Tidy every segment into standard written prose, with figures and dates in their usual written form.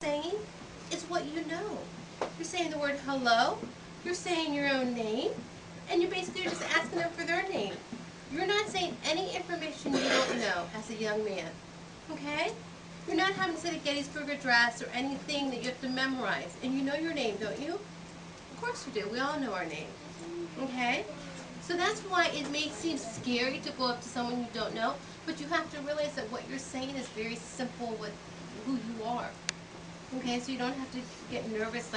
saying is what you know. You're saying the word hello, you're saying your own name, and you're basically just asking them for their name. You're not saying any information you don't know as a young man, okay? You're not having to say the Gettysburg Address or anything that you have to memorize. And you know your name, don't you? Of course you do. We all know our name, okay? So that's why it may seem scary to go up to someone you don't know, but you have to realize that what you're saying is very simple with who you are. Okay, so you don't have to get nervous,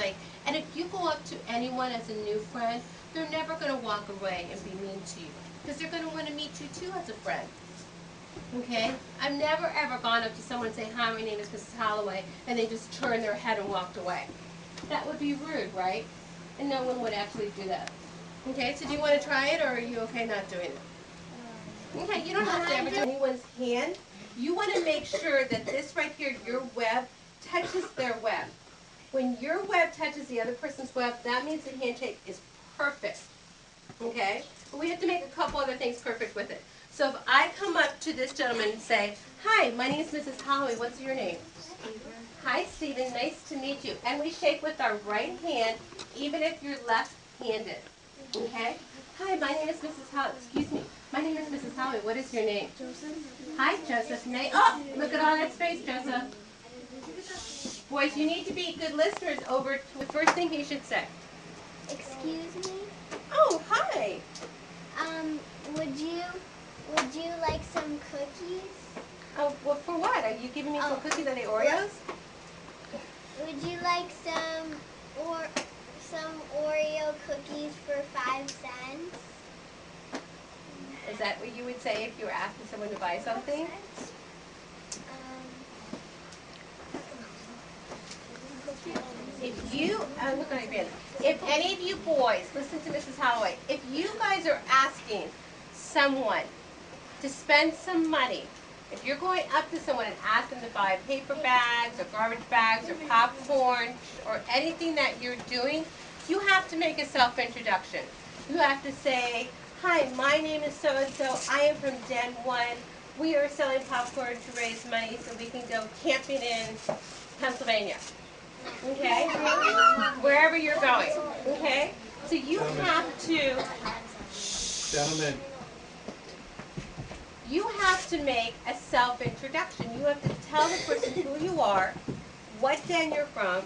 and if you go up to anyone as a new friend, they're never going to walk away and be mean to you, because they're going to want to meet you too as a friend. Okay? I've never ever gone up to someone and say, "Hi, my name is Mrs. Holloway," and they just turned their head and walked away. That would be rude, right? And no one would actually do that. Okay, so do you want to try it, or are you okay not doing it? Okay, you don't have to ever do anyone's hand. You want to make sure that this right here, your web, touches their web. When your web touches the other person's web, that means the handshake is perfect. Okay? But we have to make a couple other things perfect with it. So if I come up to this gentleman and say, "Hi, my name is Mrs. Holloway. What's your name?" Stephen. "Hi, Stephen. Nice to meet you." And we shake with our right hand, even if you're left-handed. Okay? "Hi, my name is Mrs. Holloway." Excuse me. "My name is Mrs. Holloway. What is your name?" Joseph. "Hi, Joseph. Oh, look at all that space, Joseph." Boys, you need to be good listeners over to the first thing he should say. Excuse me? Oh, hi. Would you like some cookies? Oh, well, for what? Are you giving me some cookies? Are they Oreos? Would you like some Oreo cookies for 5 cents? Is that what you would say if you were asking someone to buy something? If any of you boys, listen to Mrs. Holloway, if you guys are asking someone to spend some money, if you're going up to someone and ask them to buy paper bags or garbage bags or popcorn or anything that you're doing, you have to make a self-introduction. You have to say, "Hi, my name is so-and-so. I am from Den 1. We are selling popcorn to raise money so we can go camping in Pennsylvania." Okay? Wherever you're going. Okay? So you have to... Gentlemen. You have to make a self-introduction. You have to tell the person who you are, what den you're from,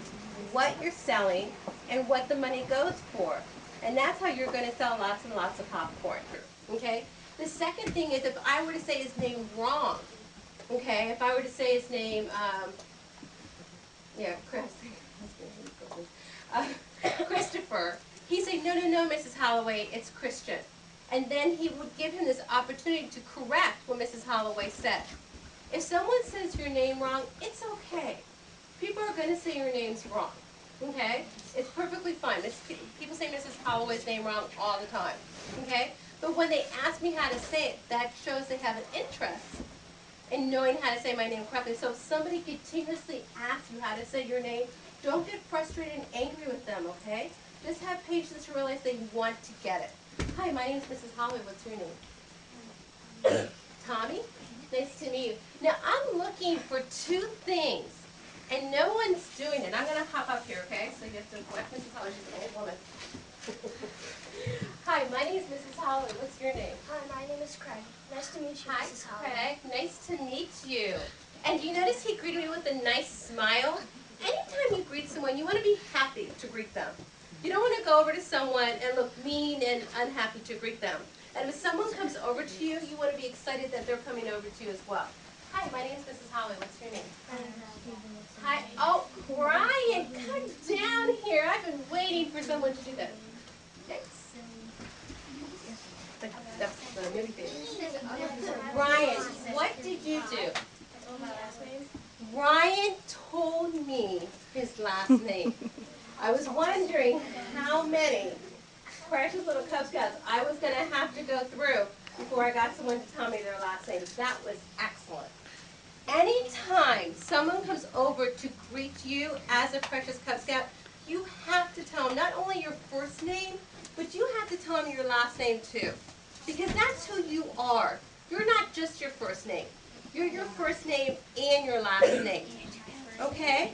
what you're selling, and what the money goes for. And that's how you're going to sell lots and lots of popcorn. Okay? The second thing is if I were to say his name wrong, okay, if I were to say his name, Christopher, he'd say, "No, Mrs. Holloway, it's Christian." And then he would give him this opportunity to correct what Mrs. Holloway said. If someone says your name wrong, it's okay. People are going to say your name's wrong. Okay? It's perfectly fine. People say Mrs. Holloway's name wrong all the time. Okay? But when they ask me how to say it, that shows they have an interest in knowing how to say my name correctly. So if somebody continuously asks you how to say your name, don't get frustrated and angry with them, okay? Just have patience to realize they want to get it. "Hi, my name is Mrs. Holloway. What's your name?" "Tommy? Nice to meet you." Now, I'm looking for 2 things, and no one's doing it. I'm going to hop up here, okay? So you have to watch Mrs. Holloway. She's an old woman. "Hi, my name is Mrs. Holloway. What's your name?" Hi, my name is Craig. Nice to meet you, "Hi, Mrs. Holloway." Craig. Nice to meet you. And you notice he greeted me with a nice smile? Anytime you greet someone, you want to be happy to greet them. You don't want to go over to someone and look mean and unhappy to greet them. And if someone comes over to you, you want to be excited that they're coming over to you as well. "Hi, my name is Mrs. Holloway. What's your name?" "Hi." "Oh, Brian, come down here. I've been waiting for someone to do that." Thanks. That's the movie theater. Brian, what did you do? Brian told me his last name. I was wondering how many precious little Cub Scouts I was going to have to go through before I got someone to tell me their last name. That was excellent. Anytime someone comes over to greet you as a precious Cub Scout, you have to tell them not only your first name, but you have to tell them your last name too. Because that's who you are. You're not just your first name. You're your first name and your last name. Okay?